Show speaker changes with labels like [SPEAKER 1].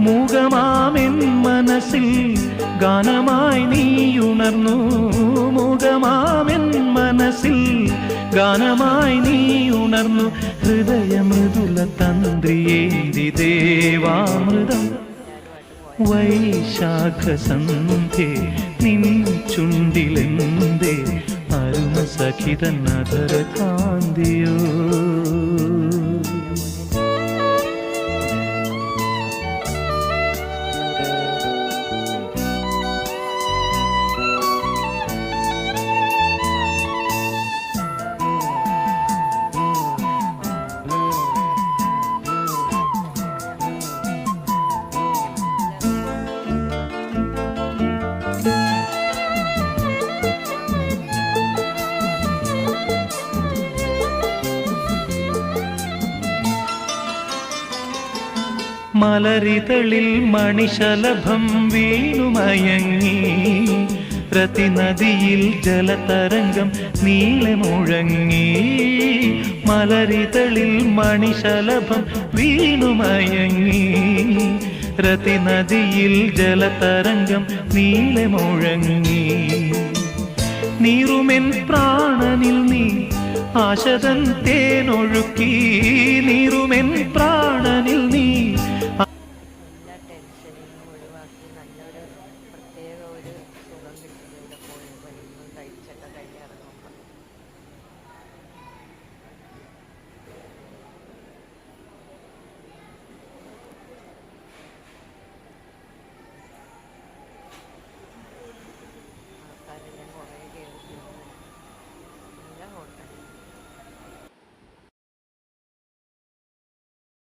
[SPEAKER 1] മൂകമാമെൻ മനസ്സിൽ ഗാനമായി നീയുണർന്നു. മൂകമാമെൻ മനസ്സിൽ ഗാനമായി നീയുണർന്നു. ഹൃദയമൃദുല തന്ത്രിയേന്തി ദേവാമൃതം വൈശാഖസന്ധ്യേ നിൻ ചുണ്ടിലെന്തേ അരുണ സഖിതൻ അധര കാന്തിയോ. മലരിതളിൽ മണിശലഭം വീണുമയങ്ങി. രതിനദിയിൽ ജലതരംഗം നീളെ മുഴങ്ങി. മലരിതളിൽ മണിശലഭം വീണുമയങ്ങി. രതിനദിയിൽ ജലതരംഗം നീളെ മുഴങ്ങി. നീറുമെൻ പ്രാണനിൽ നീ ആശതൻ തേനൊഴുക്കി. നീറുമെൻ പ്രാണ